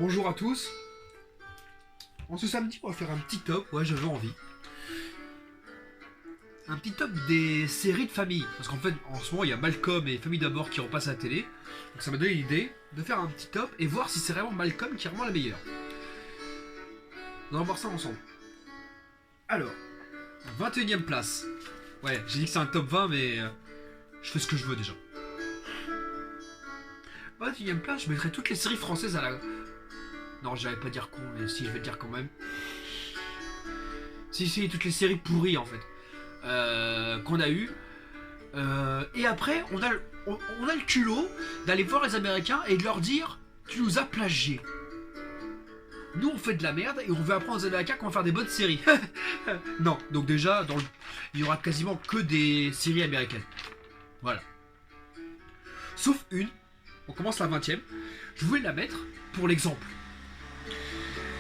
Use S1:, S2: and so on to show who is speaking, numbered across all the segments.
S1: Bonjour à tous. En ce samedi, on va faire un petit top. Ouais, j'avais envie. Un petit top des séries de famille. Parce qu'en fait, en ce moment, il y a Malcolm et Famille d'abord qui repassent à la télé. Donc ça m'a donné l'idée de faire un petit top et voir si c'est vraiment Malcolm qui est vraiment la meilleure. On va voir ça ensemble. Alors, 21ème place. Ouais, j'ai dit que c'est un top 20, mais je fais ce que je veux déjà. 21ème place, je mettrai toutes les séries françaises à la... Non, j'allais pas dire con, mais si, je vais le dire quand même. Si, toutes les séries pourries en fait. Qu'on a eues. Et après, on a le culot d'aller voir les Américains et de leur dire: tu nous as plagié. Nous on fait de la merde et on veut apprendre aux Américains qu'on va faire des bonnes séries. Non, donc déjà, il y aura quasiment que des séries américaines. Voilà. Sauf une, on commence la 20ème. Je voulais la mettre pour l'exemple.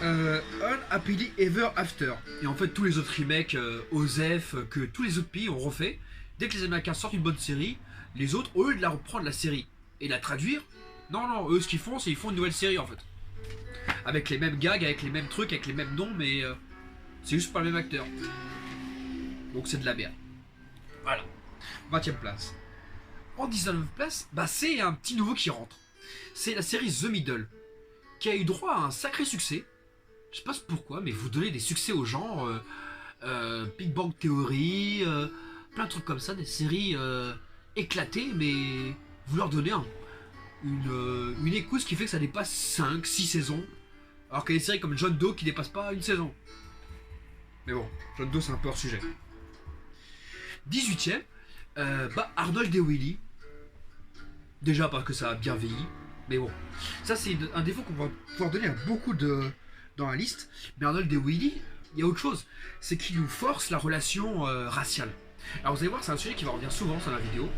S1: Unhappily Ever After. Et en fait, tous les autres remakes, OZEF, que tous les autres pays ont refait, dès que les Américains sortent une bonne série, les autres, au lieu de la reprendre la série et la traduire, non, eux ce qu'ils font, c'est qu'ils font une nouvelle série en fait. Avec les mêmes gags, avec les mêmes trucs, avec les mêmes noms, mais c'est juste pas le même acteur. Donc c'est de la merde. Voilà. 20ème place. En 19ème place, c'est un petit nouveau qui rentre. C'est la série The Middle, qui a eu droit à un sacré succès. Je sais pas pourquoi, mais vous donnez des succès aux gens. Big Bang Theory, plein de trucs comme ça, des séries éclatées, mais vous leur donnez une écoute qui fait que ça dépasse 5-6 saisons. Alors qu'il y a des séries comme John Doe qui dépassent pas une saison. Mais bon, John Doe c'est un peu hors sujet. 18ème, Arnold et Willy. Déjà parce que ça a bien vieilli. Mais bon, ça c'est un défaut qu'on va pouvoir donner à beaucoup dans la liste. Mais Arnold et Willy, il y a autre chose. C'est qu'ils nous forcent la relation raciale. Alors vous allez voir, c'est un sujet qui va revenir souvent dans la vidéo.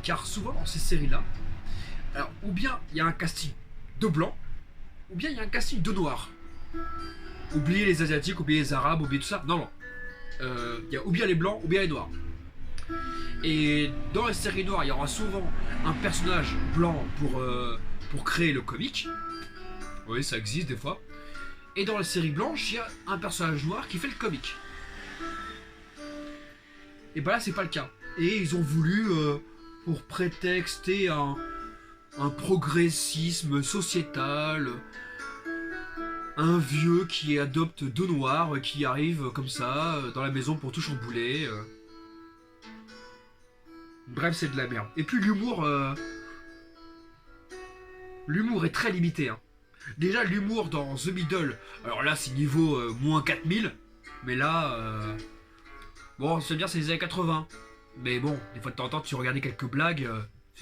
S1: Car souvent dans ces séries-là, alors ou bien il y a un casting de blanc, ou bien il y a un casting de noir. Oubliez les Asiatiques, oubliez les Arabes, oubliez tout ça. Non. Il y a ou bien les blancs, ou bien les noirs. Et dans les séries noires, il y aura souvent un personnage blanc pour créer le comique. Oui, ça existe des fois. Et dans les séries blanches, il y a un personnage noir qui fait le comique. Et là, c'est pas le cas. Et ils ont voulu, pour prétexter un progressisme sociétal, un vieux qui adopte deux noirs, qui arrive comme ça, dans la maison pour tout chambouler. Bref, c'est de la merde. Et puis l'humour... L'humour est très limité. Hein. Déjà, l'humour dans The Middle, alors là, c'est niveau moins 4000. Mais là... Bon, c'est bien, c'est les années 80. Mais bon, des fois de temps en temps, tu regardais quelques blagues.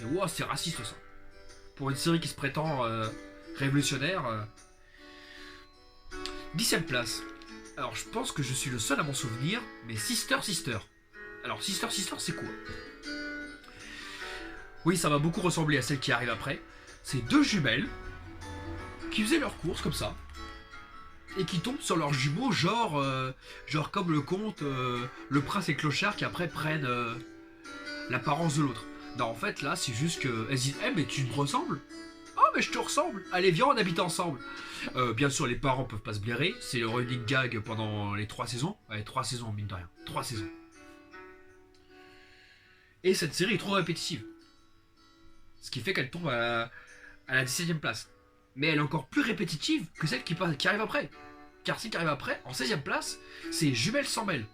S1: Wow, c'est raciste ça. Pour une série qui se prétend révolutionnaire. 10ème place. Alors, je pense que je suis le seul à m'en souvenir, mais Sister Sister. Alors, Sister Sister, c'est quoi? Oui, ça va beaucoup ressembler à celle qui arrive après. C'est deux jumelles qui faisaient leurs courses comme ça et qui tombent sur leurs jumeaux, genre comme le conte Le Prince et Clochard qui après prennent l'apparence de l'autre. Non, en fait, là, c'est juste qu'elles disent: eh, mais tu me ressembles? Oh, mais je te ressemble. Allez, viens, on habite ensemble. Bien sûr, les parents peuvent pas se blairer. C'est le running gag pendant les 3 saisons. Ouais, 3 saisons, mine de rien. 3 saisons. Et cette série est trop répétitive. Ce qui fait qu'elle tombe à la 17ème place. Mais elle est encore plus répétitive que celle qui arrive après. Car celle qui arrive après, en 16ème place, c'est Jumelles sans mêle.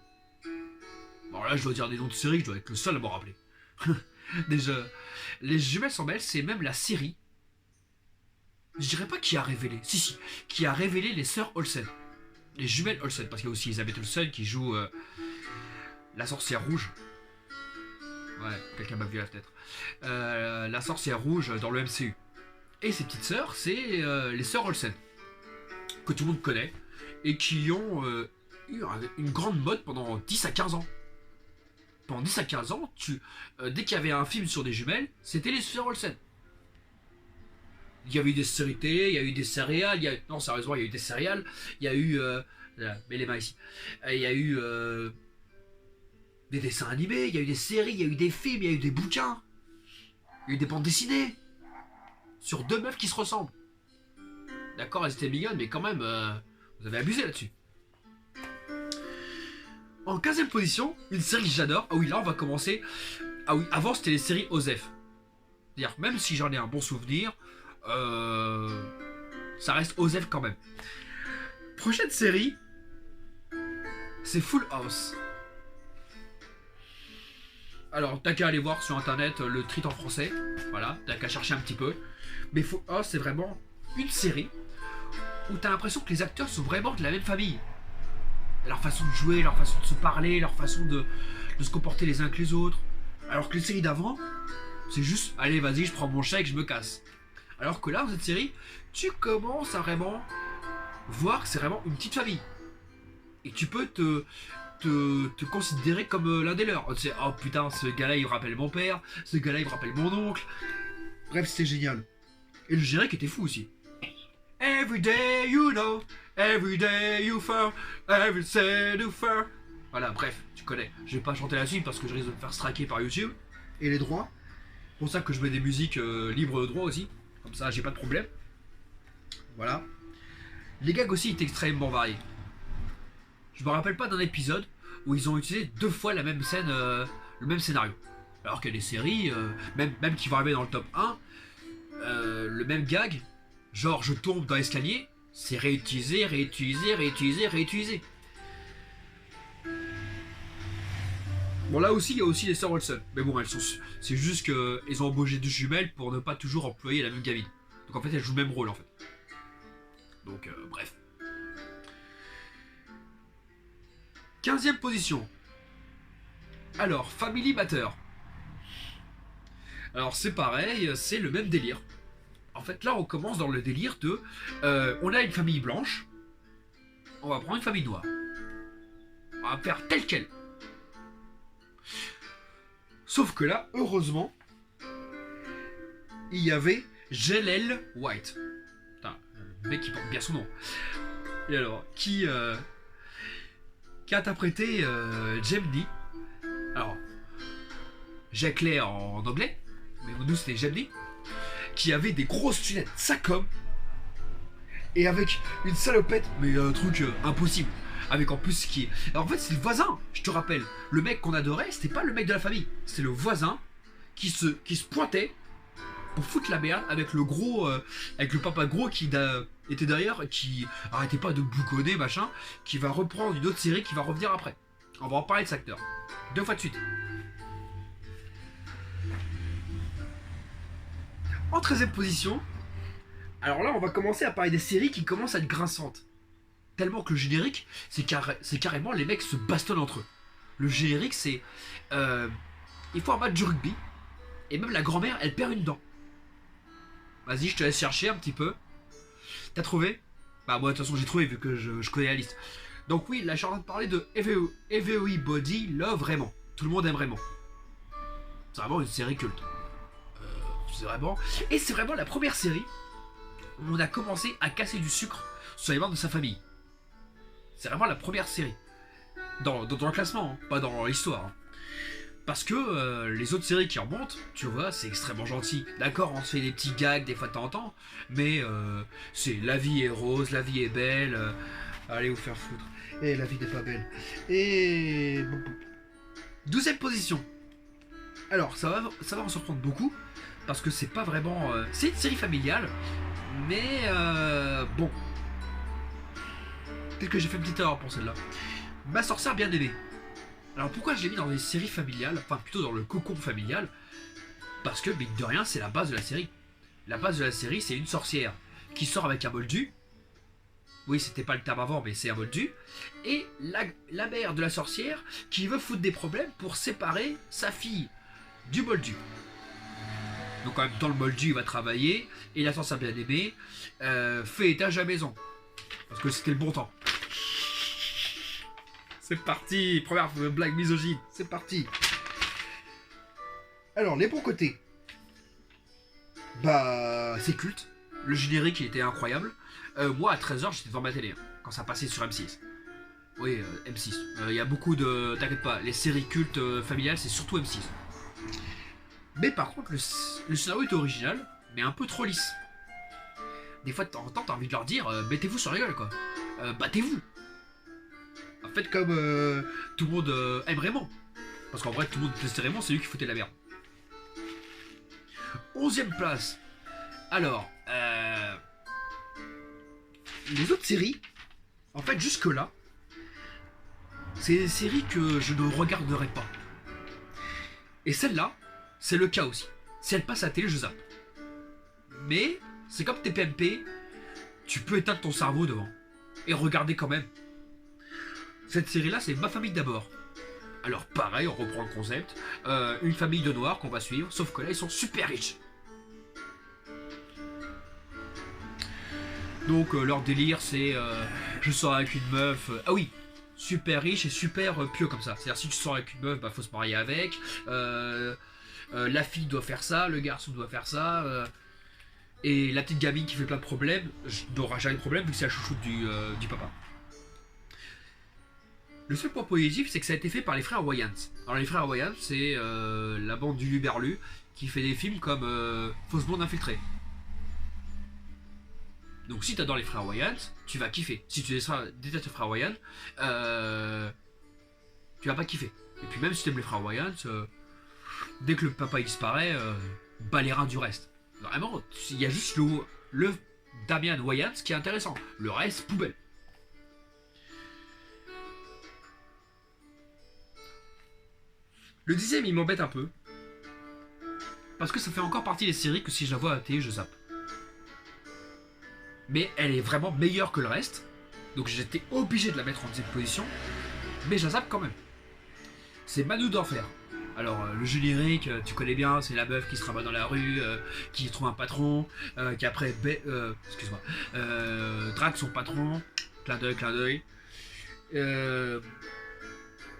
S1: Bon là, je dois dire des noms de séries, je dois être le seul à m'en rappeler. Déjà, les Jumelles sans mêle, c'est même la série. Je dirais pas qui a révélé. Si, qui a révélé les sœurs Olsen. Les jumelles Olsen, parce qu'il y a aussi Elizabeth Olsen qui joue la sorcière rouge. Ouais, quelqu'un m'a vu à la fenêtre. La sorcière rouge dans le MCU. Et ses petites sœurs, c'est les sœurs Olsen. Que tout le monde connaît. Et qui ont eu une grande mode pendant 10 à 15 ans. Pendant 10 à 15 ans, dès qu'il y avait un film sur des jumelles, c'était les sœurs Olsen. Il y avait eu des séries télé, il y a eu des céréales, non sérieusement, il y a eu des céréales, il y a eu... mets les mains ici. Il y a eu... des dessins animés, il y a eu des séries, il y a eu des films, il y a eu des bouquins. Il y a eu des bandes dessinées. Sur deux meufs qui se ressemblent. D'accord, elles étaient mignonnes, mais quand même, vous avez abusé là-dessus. En 15ème position, une série que j'adore. Ah oui, là on va commencer. Ah oui, avant c'était les séries OSEF. C'est-à-dire, même si j'en ai un bon souvenir, ça reste OSEF quand même. Prochaine série, c'est Full House. Alors, t'as qu'à aller voir sur internet le titre en français. Voilà, t'as qu'à chercher un petit peu. Mais Full House, c'est vraiment une série où t'as l'impression que les acteurs sont vraiment de la même famille. Leur façon de jouer, leur façon de se parler, leur façon de se comporter les uns que les autres. Alors que les séries d'avant, c'est juste, allez, vas-y, je prends mon chèque, je me casse. Alors que là, dans cette série, tu commences à vraiment voir que c'est vraiment une petite famille. Et tu peux te considérer comme l'un des leurs. C'est, oh putain, ce gars-là, il me rappelle mon père, ce gars-là, il me rappelle mon oncle. Bref, c'était génial. Et le générique était fou aussi. Every day you know, every day you fall, every day you fall. Voilà, bref, tu connais. Je vais pas chanter la suite parce que je risque de me faire striker par YouTube. Et les droits. C'est pour ça que je mets des musiques libres de droit aussi. Comme ça, j'ai pas de problème. Voilà. Les gags aussi étaient extrêmement variés. Je me rappelle pas d'un épisode où ils ont utilisé 2 fois la même scène, le même scénario. Alors qu'il y a des séries, même qui vont arriver dans le top 1, le même gag, genre je tombe dans l'escalier, c'est réutilisé, réutilisé, réutilisé, réutilisé. Bon, là aussi, il y a aussi les sœurs Olsen. Mais bon, c'est juste qu'ils ont embauché 2 jumelles pour ne pas toujours employer la même gamine. Donc en fait, elles jouent le même rôle en fait. Donc bref. 15ème position. Alors, Family Matter. Alors c'est pareil, c'est le même délire. En fait, là, on commence dans le délire de... on a une famille blanche. On va prendre une famille noire. On va faire tel quel. Sauf que là, heureusement, il y avait Jaleel White. Putain, le mec qui porte bien son nom. Et alors, qui a interprété Jemny. Alors, Jack Lay en anglais, mais nous c'était Jemny, qui avait des grosses lunettes Sacom et avec une salopette, mais un truc impossible. Avec en plus qui est... Alors en fait c'est le voisin, je te rappelle. Le mec qu'on adorait, c'était pas le mec de la famille. C'était le voisin qui se pointait pour foutre la merde avec le gros... avec le papa gros qui était derrière, qui arrêtait pas de bouconner, machin, qui va reprendre une autre série qui va revenir après. On va en parler de cet acteur. 2 fois de suite. En 13ème position, alors là on va commencer à parler des séries qui commencent à être grinçantes. Tellement que le générique, c'est carrément les mecs se bastonnent entre eux. Le générique, c'est... il faut un match de rugby. Et même la grand-mère, elle perd une dent. Vas-y, je te laisse chercher un petit peu. T'as trouvé? Bah moi, de toute façon, j'ai trouvé vu que je connais la liste. Donc oui, là, je suis en train de parler de Everybody Love Raymond. Tout le monde aime Raymond. C'est vraiment une série culte. C'est vraiment... Et c'est vraiment la première série où on a commencé à casser du sucre sur les membres de sa famille. C'est vraiment la première série. Dans le classement, hein, pas dans l'histoire. Hein. Parce que les autres séries qui remontent, tu vois, c'est extrêmement gentil. D'accord, on se fait des petits gags des fois de temps en temps, mais c'est la vie est rose, la vie est belle, allez vous faire foutre. Et la vie n'est pas belle. Et... 12ème position. Alors, ça va en surprendre beaucoup, parce que c'est pas vraiment... c'est une série familiale, mais bon... Peut-être que j'ai fait une petite erreur pour celle-là. Ma sorcière bien aimée. Alors pourquoi je l'ai mis dans des séries familiales, enfin plutôt dans le cocon familial? Parce que, mine de rien, c'est la base de la série. La base de la série, c'est une sorcière qui sort avec un moldu. Oui, c'était pas le terme avant, mais c'est un moldu. Et la mère de la sorcière qui veut foutre des problèmes pour séparer sa fille du moldu. Donc en même temps, le moldu va travailler, et la sorcière bien aimée fait étage à la maison. Parce que c'était le bon temps. C'est parti, première blague misogyne, c'est parti. Alors, les bons côtés. Bah, c'est culte. Le générique, il était incroyable. Moi, à 13h, j'étais devant ma télé, hein, quand ça passait sur M6. Oui, M6. Il y a beaucoup de... T'inquiète pas, les séries cultes familiales, c'est surtout M6. Mais par contre, le scénario était original, mais un peu trop lisse. des fois de temps en temps t'as envie de leur dire mettez-vous sur la gueule quoi. Battez-vous. Faites comme tout le monde aime Raymond. Parce qu'en vrai tout le monde détestait Raymond, c'est lui qui foutait la merde. 11ème place. Alors, les autres séries, en fait jusque là, c'est des séries que je ne regarderai pas. Et celle-là, c'est le cas aussi. Si elle passe à la télé, je zappe. Mais, c'est comme TPMP, tu peux éteindre ton cerveau devant. Et regarder quand même. Cette série-là, c'est Ma famille d'abord. Alors pareil, on reprend le concept. Une famille de noirs qu'on va suivre, sauf que là, ils sont super riches. Donc leur délire, c'est je sors avec une meuf. Ah oui, super riche et super pieux comme ça. C'est-à-dire si tu sors avec une meuf, bah faut se marier avec. La fille doit faire ça, le garçon doit faire ça. Et la petite gamine qui fait plein de problèmes n'aura jamais de problème vu que c'est la chouchoute du papa. Le seul point positif, c'est que ça a été fait par les frères Wayans. Alors les frères Wayans, c'est la bande du Luberlu qui fait des films comme Fausse blonde infiltrée. Donc si t'adores les frères Wayans, tu vas kiffer. Si tu détestes les frères Wayans, tu vas pas kiffer. Et puis même si tu aimes les frères Wayans, dès que le papa il disparaît, bas les reins du reste. Vraiment, il y a juste le Damian Wayans qui est intéressant. Le reste, poubelle. Le 10ème, il m'embête un peu. Parce que ça fait encore partie des séries que si je la vois à la télé, je zappe. Mais elle est vraiment meilleure que le reste. Donc j'étais obligé de la mettre en 10ème position. Mais je la zappe quand même. C'est Manu d'Enfer. Alors le générique, tu connais bien, c'est la meuf qui se rabat dans la rue, qui trouve un patron, qui après excuse-moi, drague son patron, clin d'œil, clin d'œil.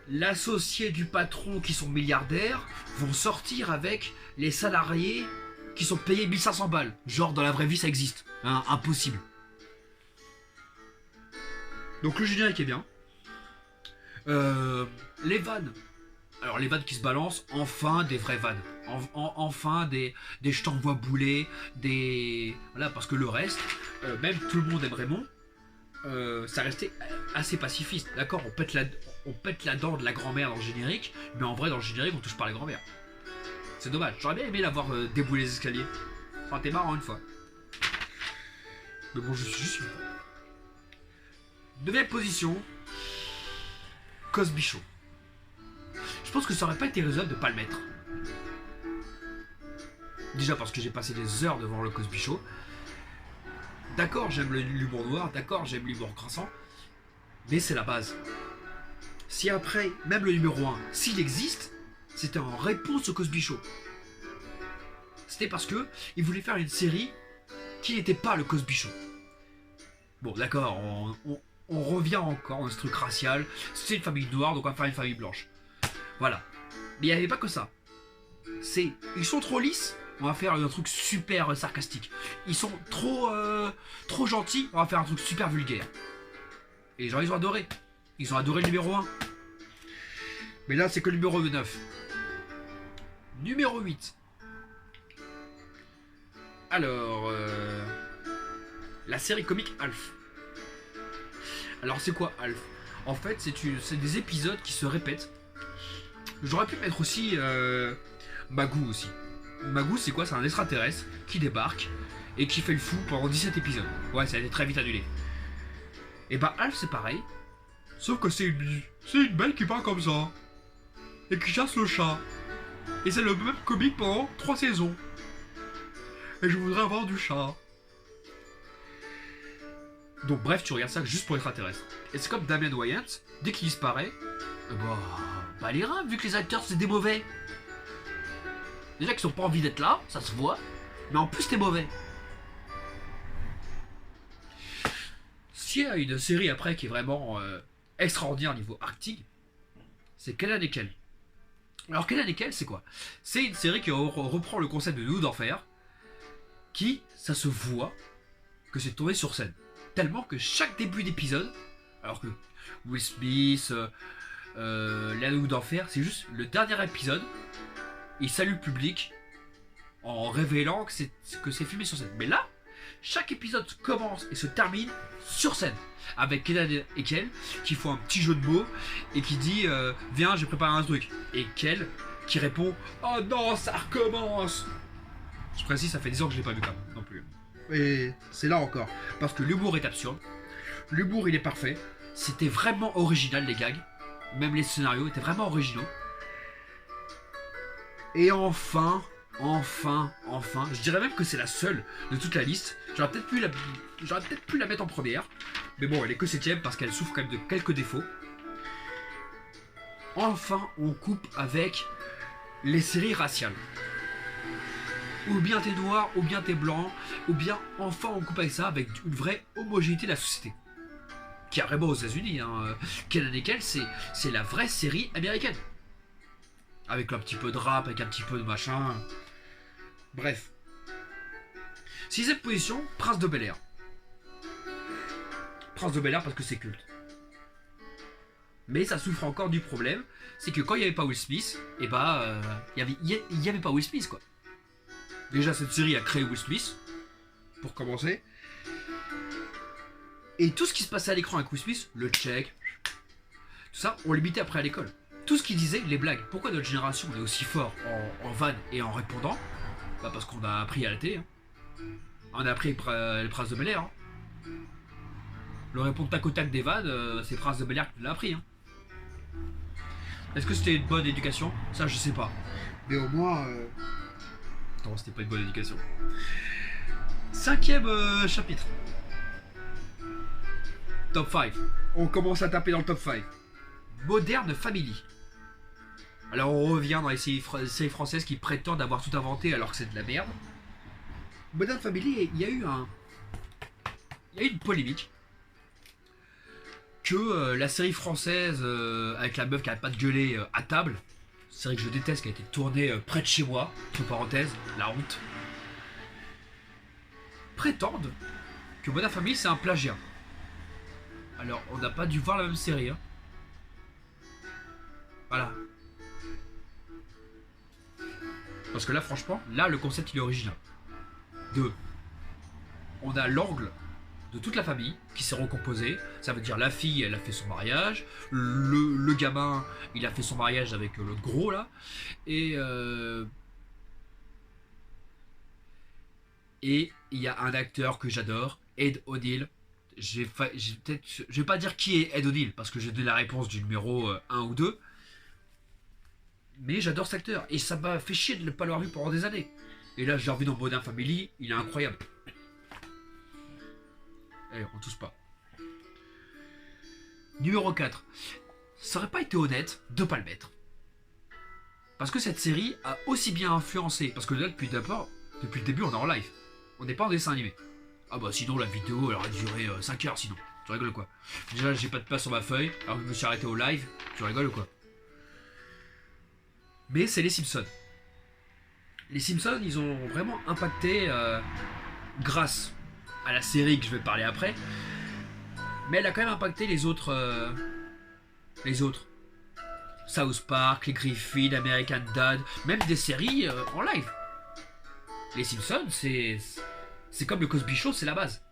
S1: L'associé du patron qui sont milliardaires vont sortir avec les salariés qui sont payés 1500 balles. Genre dans la vraie vie ça existe, hein, impossible. Donc le générique est bien. Les vannes. Alors les vannes qui se balancent, enfin des vraies vannes. Enfin des je t'envoie bouler, des... Voilà, parce que le reste, même tout le monde aime Raymond, ça restait assez pacifiste. D'accord, on pète la dent de la grand-mère dans le générique, mais en vrai dans le générique on touche pas la grand-mère. C'est dommage, j'aurais bien aimé l'avoir déboulé les escaliers. Enfin t'es marrant une fois. Mais bon je suis juste... 9ème position, Cosby Show. Je pense que ça aurait pas été raisonnable de pas le mettre. Déjà parce que j'ai passé des heures devant le Cosby Show. D'accord, j'aime l'humour noir, d'accord, j'aime l'humour crassant, mais c'est la base. Si après, même le numéro 1, s'il existe, c'était en réponse au Cosby Show. C'était parce que il voulait faire une série qui n'était pas le Cosby Show. Bon, d'accord, on revient encore dans ce truc racial. C'est une famille noire, donc on va faire une famille blanche. Voilà. Mais il n'y avait pas que ça. Ils sont trop lisses, on va faire un truc super sarcastique. Ils sont trop gentils, on va faire un truc super vulgaire. Et les gens, ils ont adoré. Ils ont adoré le numéro 1. Mais là, c'est que le numéro 9. Numéro 8. Alors, la série comique Alf. Alors, c'est quoi Alf? En fait, c'est des épisodes qui se répètent. J'aurais pu mettre aussi Magoo aussi. Magoo, c'est quoi? C'est un extraterrestre qui débarque et qui fait le fou pendant 17 épisodes. Ouais, ça a été très vite annulé. Et bah Alf, c'est pareil. Sauf que c'est une belle qui parle comme ça. Et qui chasse le chat. Et c'est le même comique pendant 3 saisons. Et je voudrais avoir du chat. Donc bref, tu regardes ça juste pour extraterrestre. Et c'est comme Damian Wayans, dès qu'il disparaît, bah les reins, vu que les acteurs c'est des mauvais. Déjà qu'ils ont pas envie d'être là, ça se voit, mais en plus t'es mauvais. S'il y a une série après qui est vraiment extraordinaire au niveau acting, c'est Kenan et Kel. Alors Kenan et Kel, c'est quoi? C'est une série qui reprend le concept de Nous d'Enfer, qui, ça se voit, que c'est tourné sur scène. Tellement que chaque début d'épisode, alors que Will Smith, La Nous d'Enfer, c'est juste le dernier épisode, il salue le public en révélant que c'est filmé sur scène. Mais là, Chaque épisode commence et se termine sur scène. Avec Kenan et Kel qui font un petit jeu de mots et qui dit viens, j'ai préparé un truc. Et Kel qui répond oh non, ça recommence. Je précise, ça fait 10 ans que je l'ai pas vu quand même, non plus. Et c'est là encore. Parce que l'humour est absurde. L'humour il est parfait. C'était vraiment original les gags. Même les scénarios étaient vraiment originaux. Et enfin, je dirais même que c'est la seule de toute la liste. J'aurais peut-être pu la mettre en première. Mais bon, elle est que 7ème parce qu'elle souffre quand même de quelques défauts. Enfin, on coupe avec les séries raciales. Ou bien t'es noir, ou bien t'es blanc, ou bien enfin on coupe avec ça, avec une vraie homogénéité de la société. Qui a vraiment aux États-Unis, hein. Kenan et Kel, c'est la vraie série américaine. Avec un petit peu de rap, avec un petit peu de machin. Bref. 6ème position, Prince de Bel-Air. Prince de Bel-Air parce que c'est culte. Mais ça souffre encore du problème, c'est que quand il n'y avait pas Will Smith, et bah, il y avait pas Will Smith quoi. Déjà cette série a créé Will Smith, pour commencer. Et tout ce qui se passait à l'écran avec Will Smith, le check, tout ça, on l'imitait après à l'école. Tout ce qu'il disait, les blagues. Pourquoi notre génération est aussi fort en vanne et en répondant? Bah parce qu'on a appris à la télé. Hein. On a appris le Prince de Bel-Air. Hein. Le répondre tac au tac des vannes, c'est Prince de Bel-Air qui l'a appris. Hein. Est-ce que c'était une bonne éducation? Ça, je sais pas. Mais au moins... Non, c'était pas une bonne éducation. 5ème chapitre. Top 5. On commence à taper dans le top 5. Modern Family. Alors on revient dans les séries françaises qui prétendent avoir tout inventé alors que c'est de la merde. Modern Family, il y a eu une polémique que la série française avec la meuf qui n'arrête pas de gueuler à table, série que je déteste, qui a été tournée près de chez moi, entre parenthèses, la honte, prétendent que Modern Family c'est un plagiat. Alors on n'a pas dû voir la même série. Hein. Voilà. Parce que là, franchement, là, le concept, il est original. On a l'angle de toute la famille qui s'est recomposé. Ça veut dire la fille, elle a fait son mariage. Le gamin, il a fait son mariage avec le gros, là. Et il y a un acteur que j'adore, Ed O'Neill. Je vais pas dire qui est Ed O'Neill, parce que j'ai donné la réponse du numéro 1 ou 2. Mais j'adore cet acteur et ça m'a fait chier de ne pas l'avoir vu pendant des années. Et là, je l'ai revu dans Modern Family, il est incroyable. Allez, on tousse pas. Numéro 4. Ça aurait pas été honnête de pas le mettre. Parce que cette série a aussi bien influencé. Parce que là, depuis le début, on est en live. On n'est pas en dessin animé. Ah bah sinon, la vidéo, elle aurait duré 5 heures sinon. Tu rigoles quoi? Déjà, j'ai pas de place sur ma feuille, alors que je me suis arrêté au live. Tu rigoles quoi? Mais c'est les Simpsons. Les Simpsons, ils ont vraiment impacté grâce à la série que je vais parler après. Mais elle a quand même impacté les autres. South Park, les Griffins, American Dad, même des séries en live. Les Simpsons, c'est comme le Cosby Show, c'est la base.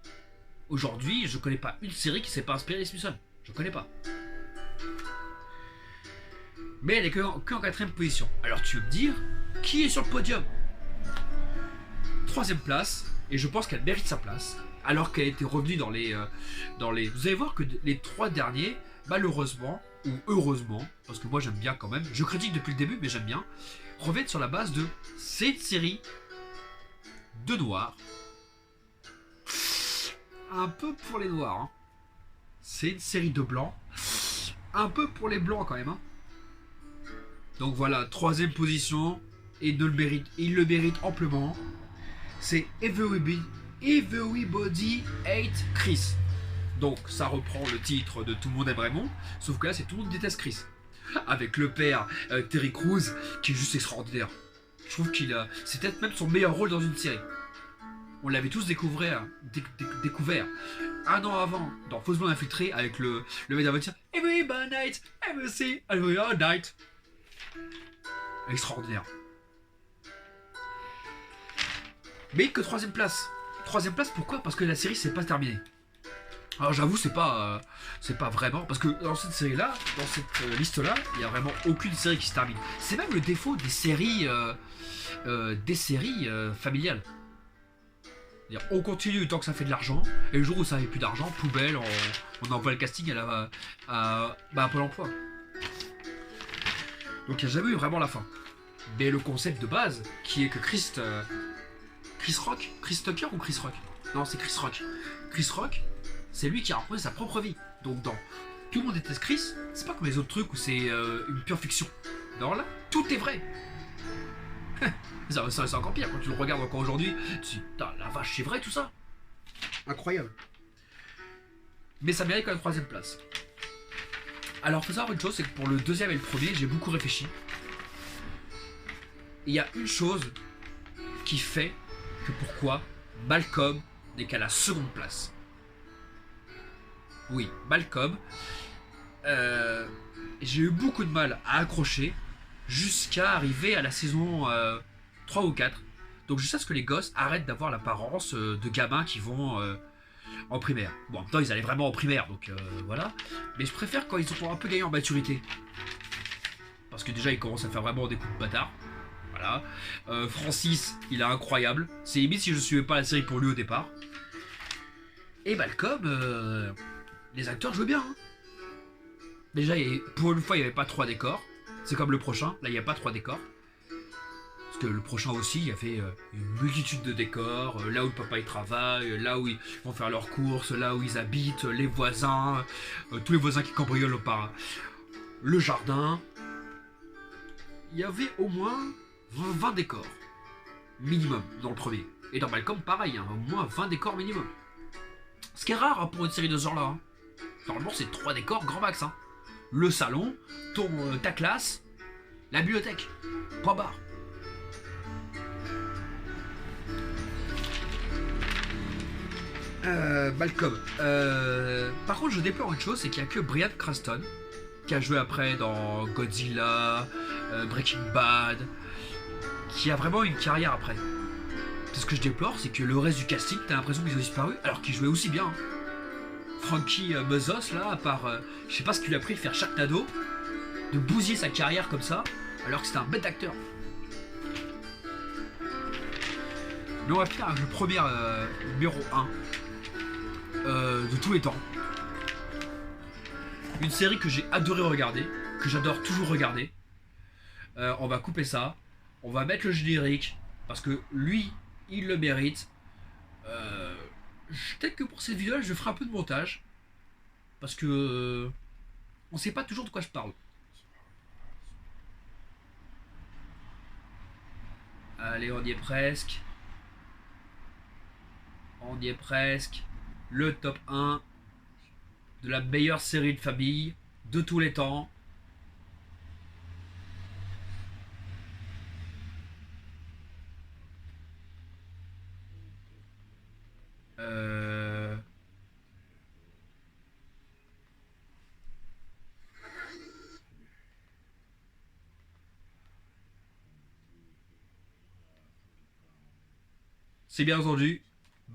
S1: Aujourd'hui, je connais pas une série qui s'est pas inspirée des Simpsons. Je connais pas. Mais elle est que en 4ème position. Alors tu veux me dire, qui est sur le podium? 3ème place, et je pense qu'elle mérite sa place, alors qu'elle était revenue dans les... Vous allez voir que les 3 derniers, malheureusement, ou heureusement, parce que moi j'aime bien quand même, je critique depuis le début, mais j'aime bien, reviennent sur la base de cette série de noirs. Un peu pour les noirs. Hein. C'est une série de blancs. Un peu pour les blancs quand même. Hein. Donc voilà, 3ème position, et il le mérite amplement. C'est Everybody Hate Chris. Donc ça reprend le titre de Tout le monde aime Raymond, sauf que là c'est Tout le monde déteste Chris. Avec le père Terry Crews, qui est juste extraordinaire. Je trouve c'est peut-être même son meilleur rôle dans une série. On l'avait tous découvert 1 an avant dans Fausse Blonde Infiltrée avec le mec d'avocat. Everybody night, every night. Extraordinaire. Mais que 3ème place. Troisième place, pourquoi? Parce que la série c'est pas terminée. Alors j'avoue c'est pas vraiment parce que dans cette série là, dans cette liste là, il y a vraiment aucune série qui se termine. C'est même le défaut des séries familiales. C'est-à-dire, on continue tant que ça fait de l'argent et le jour où ça fait plus d'argent, poubelle, on envoie le casting à Pôle Emploi. Donc il n'y a jamais eu vraiment la fin. Mais le concept de base, qui est que Chris Rock, Chris Tucker ou Chris Rock? Non, c'est Chris Rock. Chris Rock, c'est lui qui a raconté sa propre vie. Donc dans Tout le monde déteste Chris, c'est pas comme les autres trucs où c'est une pure fiction. Non, là, tout est vrai. C'est encore pire quand tu le regardes encore aujourd'hui. Tu te dis, putain, la vache, c'est vrai tout ça? Incroyable. Mais ça mérite quand même troisième place. Alors, faut savoir une chose, c'est que pour le deuxième et le premier, j'ai beaucoup réfléchi. Il y a une chose qui fait que pourquoi Malcolm n'est qu'à la seconde place. Oui, Malcolm. J'ai eu beaucoup de mal à accrocher jusqu'à arriver à la saison 3 ou 4. Donc jusqu'à ce que les gosses arrêtent d'avoir l'apparence de gamins qui vont en primaire. Bon, en même temps, ils allaient vraiment en primaire, donc voilà. Mais je préfère quand ils ont un peu gagné en maturité. Parce que déjà, ils commencent à faire vraiment des coups de bâtard. Voilà. Francis, il est incroyable. C'est limite si je ne suivais pas la série pour lui au départ. Et Malcolm, les acteurs jouaient bien. Hein. Déjà, pour une fois, il n'y avait pas 3 décors. C'est comme le prochain. Là, il n'y a pas 3 décors. Parce que le prochain aussi, il y avait une multitude de décors. Là où le papa il travaille, là où ils vont faire leurs courses, là où ils habitent, les voisins, tous les voisins qui cambriolent par le jardin. Il y avait au moins 20 décors. Minimum dans le premier. Et dans Malcolm, pareil, hein, au moins 20 décors minimum. Ce qui est rare hein, pour une série de ce genre-là. Hein. Normalement, c'est 3 décors grand max. Hein. Le salon, ta classe, la bibliothèque. Point barre. Malcolm. Par contre, je déplore une chose, c'est qu'il n'y a que Bryan Cranston qui a joué après dans Godzilla, Breaking Bad, qui a vraiment une carrière après. Ce que je déplore, c'est que le reste du casting, t'as l'impression qu'ils ont disparu, alors qu'ils jouaient aussi bien. Hein. Frankie Muzos, là, à part, je sais pas ce qu'il lui a pris de faire Sharknado, de bousiller sa carrière comme ça, alors que c'était un bête acteur. Mais on va finir avec le premier numéro 1 de tous les temps. Une série que j'ai adoré regarder, que j'adore toujours regarder. On va couper ça, on va mettre le générique, parce que lui, il le mérite. Peut-être que pour cette vidéo, je ferai un peu de montage, parce que on sait pas toujours de quoi je parle. Allez, on y est presque. On y est presque. Le top 1 de la meilleure série de famille de tous les temps. C'est bien entendu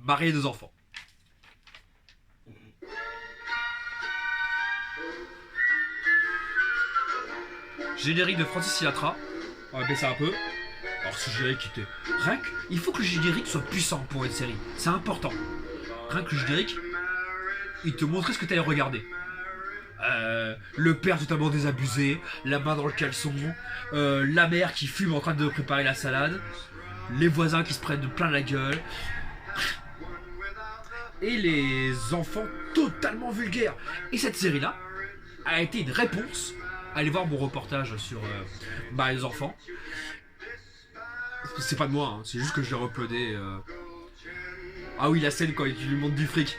S1: marier 2 enfants. Générique de Francis Sinatra. On va baisser un peu. Alors ce générique était... Rien que... Il faut que le générique soit puissant pour une série. C'est important. Rien que le générique, il te montrait ce que tu allais regarder. Le père totalement désabusé, la main dans le caleçon, la mère qui fume en train de préparer la salade, les voisins qui se prennent plein la gueule, et les enfants totalement vulgaires. Et cette série-là a été une réponse. Allez voir mon reportage sur les enfants. C'est pas de moi, hein, c'est juste que je l'ai uploadé. Ah oui, la scène quand il lui montre du fric.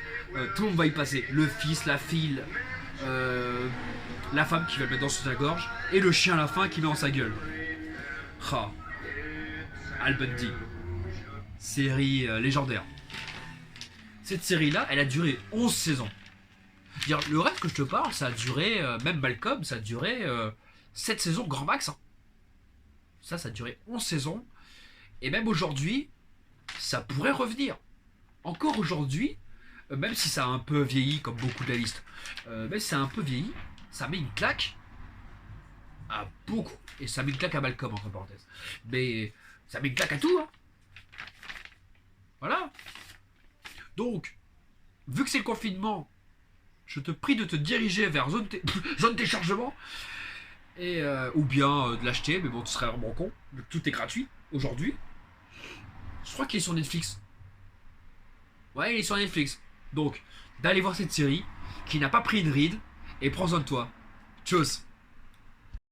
S1: Tout le monde va y passer. Le fils, la fille, la femme qui va le mettre dans sa gorge, et le chien à la fin qui met dans sa gueule. Ah. Al Bundy. Série légendaire. Cette série-là, elle a duré 11 saisons. Dire, le reste que je te parle, ça a duré, même Malcolm, ça a duré 7 saisons grand max. Hein. Ça a duré 11 saisons. Et même aujourd'hui, ça pourrait revenir. encore aujourd'hui, même si ça a un peu vieilli, comme beaucoup de la liste, même si ça a un peu vieilli, ça met une claque à beaucoup. Et ça met une claque à Malcolm, entre parenthèses. Mais ça met une claque à tout, hein. Voilà. Donc, vu que c'est le confinement, je te prie de te diriger vers zone téléchargement. Et, ou bien de l'acheter, mais bon, tu serais vraiment con. Vu que tout est gratuit aujourd'hui. Je crois qu'il est sur Netflix. Ouais, il est sur Netflix. Donc, d'aller voir cette série qui n'a pas pris une ride et prends soin de toi. Tchuss.